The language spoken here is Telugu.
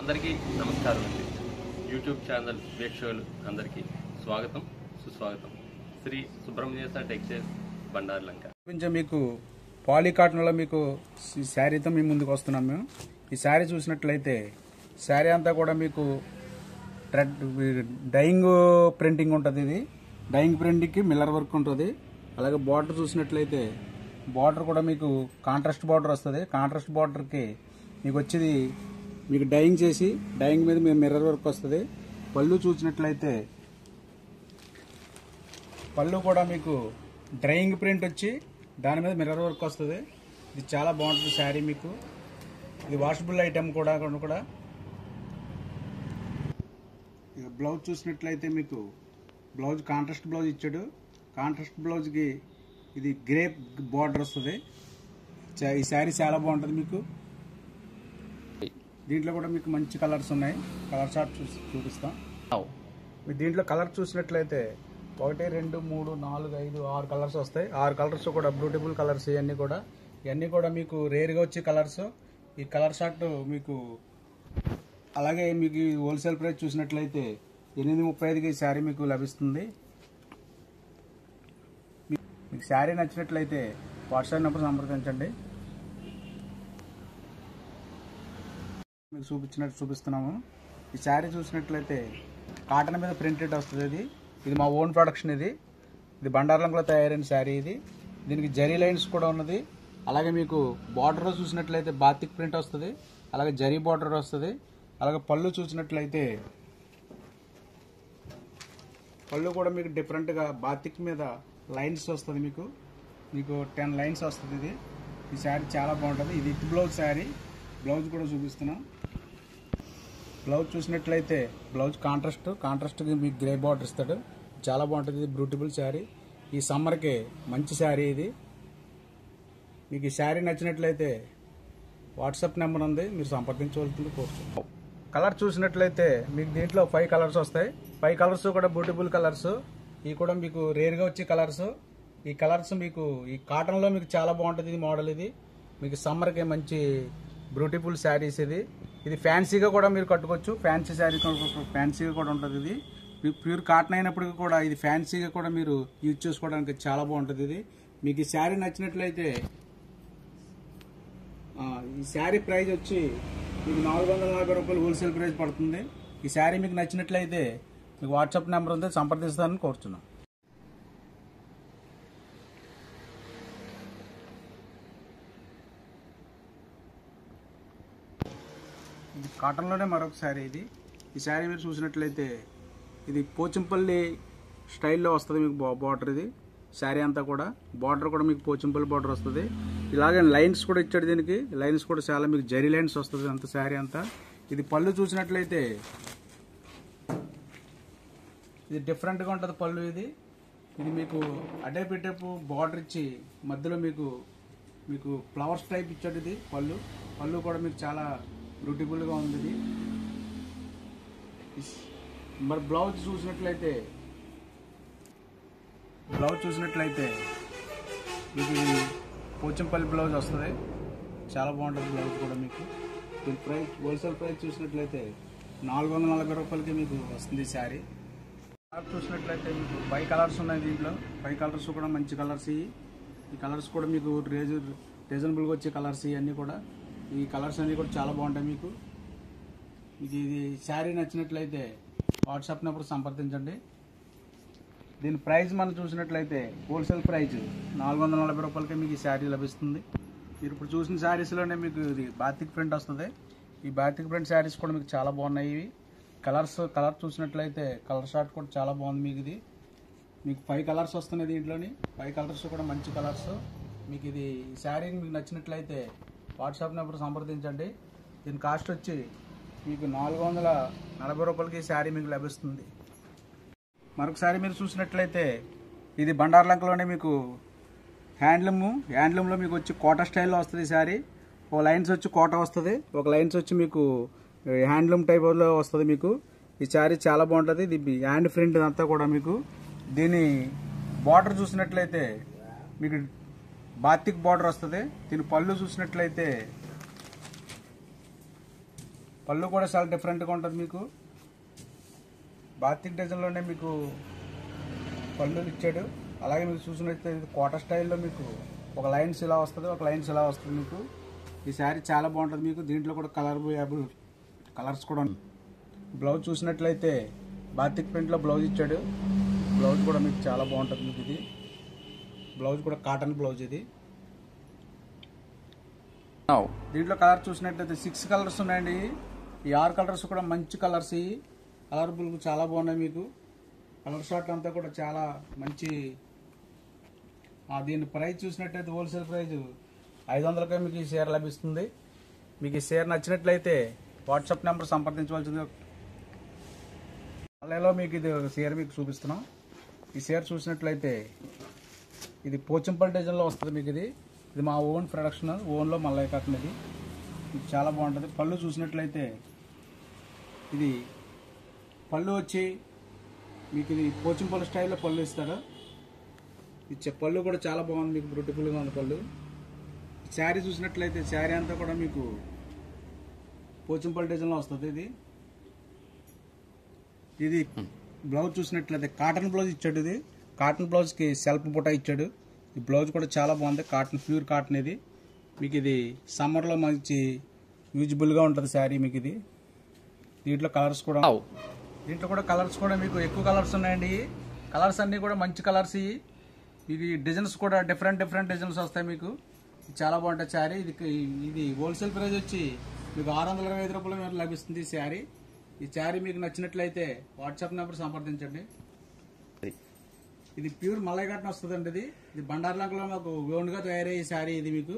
అందరికీ నమస్కారం అండి. యూట్యూబ్ ఛానల్ వీక్షకులు అందరికీ స్వాగతం సుస్వాగతం. శ్రీ సుబ్రహ్మణ్యేశ్వర టెక్స్టైల్స్ బండార్లంక. కొంచెం మీకు పాలీకాటన్లో మీకు ఈ శారీతో మేము ముందుకు వస్తున్నాం. మేము ఈ శారీ చూసినట్లయితే శారీ అంతా కూడా మీకు డైయింగ్ ప్రింటింగ్ ఉంటుంది. ఇది డైయింగ్ ప్రింటింగ్కి మిల్లర్ వర్క్ ఉంటుంది. అలాగే బార్డర్ చూసినట్లయితే బార్డర్ కూడా మీకు కాంట్రాస్ట్ బార్డర్ వస్తుంది. కాంట్రాస్ట్ బార్డర్కి మీకు వచ్చేది మీకు డైయింగ్ చేసి డైయింగ్ మీద మీకు మిర్రర్ వర్క్ వస్తుంది. పళ్ళు చూసినట్లయితే పళ్ళు కూడా మీకు డ్రైయింగ్ ప్రింట్ వచ్చి దాని మీద మిర్రర్ వర్క్ వస్తుంది. ఇది చాలా బాగుంటుంది శారీ. మీకు ఇది వాషబుల్ ఐటమ్ కూడా. బ్లౌజ్ చూసినట్లయితే మీకు బ్లౌజ్ కాంట్రాస్ట్ బ్లౌజ్ ఇచ్చాడు. కాంట్రాస్ట్ బ్లౌజ్కి ఇది గ్రేప్ బార్డర్ వస్తుంది. ఈ శారీ చాలా బాగుంటుంది. మీకు దీంట్లో కూడా మీకు మంచి కలర్స్ ఉన్నాయి. కలర్ చార్ట్ చూపిస్తాం. దీంట్లో కలర్ చూసినట్లయితే 1 2 3 4 5 6 కలర్స్ వస్తాయి. 6 కలర్స్ కూడా బ్యూటిఫుల్ కలర్స్. ఇవన్నీ కూడా మీకు రేర్గా వచ్చే కలర్స్. ఈ కలర్ చార్ట్ మీకు అలాగే మీకు హోల్సేల్ ప్రైస్ చూసినట్లయితే 835కి ఈ శారీ మీకు లభిస్తుంది. మీకు శారీ నచ్చినట్లయితే వాట్సాప్ నెంబర్ సంప్రదించండి. మీకు చూపిస్తున్నాము. ఈ శారీ చూసినట్లయితే కాటన్ మీద ప్రింటెడ్ వస్తుంది. ఇది మా ఓన్ ప్రొడక్షన్. ఇది బండార్లంకలో తయారైన శారీ. దీనికి జరీ లైన్స్ కూడా ఉన్నది. అలాగే మీకు బార్డర్లో చూసినట్లయితే బాతిక్ ప్రింట్ వస్తుంది. అలాగే జరీ బార్డర్ వస్తుంది. అలాగే పళ్ళు చూసినట్లయితే పళ్ళు కూడా మీకు డిఫరెంట్గా బాతిక్ మీద లైన్స్ వస్తుంది. మీకు 10 లైన్స్ వస్తుంది. ఈ శారీ చాలా బాగుంటుంది. ఇది విత్ బ్లౌజ్ శారీ. బ్లౌజ్ కూడా చూపిస్తున్నాం. బ్లౌజ్ చూసినట్లయితే బ్లౌజ్ కాంట్రాస్ట్కి మీకు గ్రే బార్డర్ ఇస్తాడు. చాలా బాగుంటుంది. ఇది బ్యూటిఫుల్ శారీ. ఈ సమ్మర్కి మంచి శారీ ఇది. మీకు ఈ శారీ నచ్చినట్లయితే వాట్సాప్ నెంబర్ ఉంది, మీరు సంప్రదించవలసింది కోరుతున్నాం. కలర్ చూసినట్లయితే మీకు దీంట్లో 5 కలర్స్ వస్తాయి. 5 కలర్స్ కూడా బ్యూటిఫుల్ కలర్స్. ఇవి కూడా మీకు రేర్గా వచ్చే కలర్స్. ఈ కలర్స్ మీకు ఈ కాటన్లో మీకు చాలా బాగుంటుంది. ఇది మోడల్. ఇది మీకు సమ్మర్కి మంచి బ్యూటిఫుల్ శారీస్. ఇది ఫ్యాన్సీగా కూడా మీరు కట్టుకోవచ్చు. ఫ్యాన్సీ శారీ ఫ్యాన్సీగా కూడా ఉంటుంది. ఇది మీకు ప్యూర్ కాటన్ అయినప్పటికీ కూడా ఇది ఫ్యాన్సీగా కూడా మీరు యూజ్ చేసుకోవడానికి చాలా బాగుంటుంది. మీకు ఈ శారీ నచ్చినట్లయితే ఈ శారీ ప్రైస్ వచ్చి మీకు 440 రూపాయలు హోల్సేల్ ప్రైస్ పడుతుంది. ఈ శారీ మీకు నచ్చినట్లయితే మీకు వాట్సాప్ నెంబర్ ఉంది, సంప్రదిస్తానని కోరుతున్నాం. ఇది కాటన్లోనే మరొక శారీ. ఈ శారీ మీరు చూసినట్లయితే ఇది పోచంపల్లి స్టైల్లో వస్తుంది. మీకు బార్డర్ ఇది శారీ అంతా కూడా బార్డర్ కూడా మీకు పోచంపల్లి బార్డర్ వస్తుంది. ఇలాగే లైన్స్ కూడా ఇచ్చాడు. దీనికి లైన్స్ కూడా చాలా మీకు జరీ లైన్స్ వస్తుంది అంత శారీ అంతా. ఇది పళ్ళు చూసినట్లయితే ఇది డిఫరెంట్గా ఉంటుంది పళ్ళు. ఇది మీకు అటేపు ఇటేపు బార్డర్ ఇచ్చి మధ్యలో మీకు ఫ్లవర్స్ టైప్ ఇచ్చాడు. ఇది పళ్ళు కూడా మీకు చాలా బ్యూటిఫుల్గా ఉంది. మరి బ్లౌజ్ చూసినట్లయితే మీకు ఇది పోచంపల్లి బ్లౌజ్ వస్తుంది. చాలా బాగుంటుంది బ్లౌజ్ కూడా. మీకు దీని ప్రైస్ హోల్సేల్ ప్రైస్ చూసినట్లయితే 440 రూపాయలకి మీకు వస్తుంది ఈ శారీ. కలర్ చూసినట్లయితే మీకు 5 కలర్స్ ఉన్నాయి. దీంట్లో 5 కలర్స్ కూడా మంచి కలర్స్. ఈ కలర్స్ కూడా మీకు రీజనబుల్గా వచ్చే కలర్స్. ఇవన్నీ కూడా ఈ కలర్స్ అన్నీ కూడా చాలా బాగుంటాయి. మీకు ఇది శారీ నచ్చినట్లయితే వాట్సాప్ నెంబర్ సంప్రదించండి. దీని ప్రైస్ మనం చూసినట్లయితే హోల్సేల్ ప్రైస్ 440 రూపాయలకి మీకు ఈ శారీ లభిస్తుంది. మీరు ఇప్పుడు చూసిన శారీస్లోనే మీకు ఇది బాతిక్ ప్రింట్ వస్తుంది. ఈ బాతిక్ ప్రింట్ శారీస్ కూడా మీకు చాలా బాగున్నాయి. ఇవి కలర్ చూసినట్లయితే కలర్ షార్ట్ కూడా చాలా బాగుంది. మీకు 5 కలర్స్ వస్తున్నాయి. దీంట్లోని 5 కలర్స్ కూడా మంచి కలర్స్. మీకు ఈ శారీ మీకు నచ్చినట్లయితే వాట్సాప్ నెంబర్ సంప్రదించండి. దీని కాస్ట్ వచ్చి మీకు 440 రూపాయలకి ఈ శారీ మీకు లభిస్తుంది. మరొకసారి మీరు చూసినట్లయితే ఇది బండార్లంకలోనే మీకు హ్యాండ్లూమ్లో మీకు వచ్చి కోట స్టైల్లో వస్తుంది ఈ శారీ. ఒక లైన్స్ వచ్చి కోట వస్తుంది, ఒక లైన్స్ వచ్చి మీకు హ్యాండ్లూమ్ టైప్లో వస్తుంది. మీకు ఈ శారీ చాలా బాగుంటుంది. ఇది హ్యాండ్ ప్రింట్ అంతా కూడా. మీకు దీని బార్డర్ చూసినట్లయితే మీకు బాతిక్ బార్డర్ వస్తుంది. దీని పళ్ళు చూసినట్లయితే పళ్ళు కూడా చాలా డిఫరెంట్గా ఉంటుంది మీకు. బాతిక్ డిజైన్లోనే మీకు పళ్ళు ఇచ్చాడు. అలాగే మీరు చూసినట్లయితే కోట స్టైల్లో మీకు ఒక లైన్స్ ఇలా వస్తుంది, ఒక లైన్స్ ఇలా వస్తుంది మీకు. ఈ శారీ చాలా బాగుంటుంది మీకు. దీంట్లో కూడా కలర్స్ కూడా ఉన్నాయి. బ్లౌజ్ చూసినట్లయితే బాతిక్ ప్రింట్లో బ్లౌజ్ ఇచ్చాడు. బ్లౌజ్ కూడా మీకు చాలా బాగుంటుంది మీకు. ఇది బ్లౌజ్ కూడా కాటన్ బ్లౌజ్. ఇది దీంట్లో కలర్ చూసినట్లయితే 6 కలర్స్ ఉన్నాయండి. ఈ 6 కలర్స్ కూడా మంచి కలర్స్. ఈ కలర్ఫుల్ చాలా బాగున్నాయి మీకు. కలర్ షార్ట్ అంతా కూడా చాలా మంచి. దీని ప్రైస్ చూసినట్లయితే హోల్సేల్ ప్రైస్ 500కే మీకు ఈ షేర్ లభిస్తుంది. మీకు ఈ షేర్ నచ్చినట్లయితే వాట్సాప్ నెంబర్ సంప్రదించవలసింది. ఆన్లైన్లో మీకు ఇది షేర్ మీకు చూపిస్తున్నాం. ఈ షేర్ చూసినట్లయితే ఇది పోచంపల్లి డిజైన్లో వస్తుంది మీకు. ఇది మా ఓన్ ప్రొడక్షన్, ఓన్లో మల్లయ్య కాటన్. ఇది చాలా బాగుంటుంది. పళ్ళు చూసినట్లయితే ఇది పళ్ళు వచ్చి మీకు ఇది పోచంపల్లి స్టైల్లో పళ్ళు ఇస్తాడు. ఇచ్చే పళ్ళు కూడా చాలా బాగుంది మీకు. బ్యూటిఫుల్గా ఉంది పళ్ళు. శారీ చూసినట్లయితే శారీ అంతా కూడా మీకు పోచంపల్లి డిజైన్లో వస్తుంది. ఇది బ్లౌజ్ చూసినట్లయితే కాటన్ బ్లౌజ్ ఇచ్చాడు. ఇది కాటన్ బ్లౌజ్కి సెల్ఫ్ బుటా ఇచ్చాడు. ఈ బ్లౌజ్ కూడా చాలా బాగుంది. Cotton, pure cotton. ఇది మీకు ఇది సమ్మర్లో మంచి యూజబుల్గా ఉంటుంది శారీ మీకు. ఇది దీంట్లో కలర్స్ కూడా మీకు ఎక్కువ కలర్స్ ఉన్నాయండి. కలర్స్ అన్నీ కూడా మంచి కలర్స్. ఇది డిజైన్స్ కూడా డిఫరెంట్ డిజైన్స్ వస్తాయి మీకు. చాలా బాగుంటుంది శారీ. ఇది హోల్సేల్ ప్రైస్ వచ్చి మీకు 625 రూపాయల మీద లభిస్తుంది ఈ శారీ. ఈ శారీ మీకు నచ్చినట్లయితే వాట్సాప్ నెంబర్ సంప్రదించండి. ఇది ప్యూర్ మల్లయ్య కాటన్ వస్తుందండి. ఇది బండార్లంకలో మాకు ఓన్గా తయారయ్యే శారీ. ఇది మీకు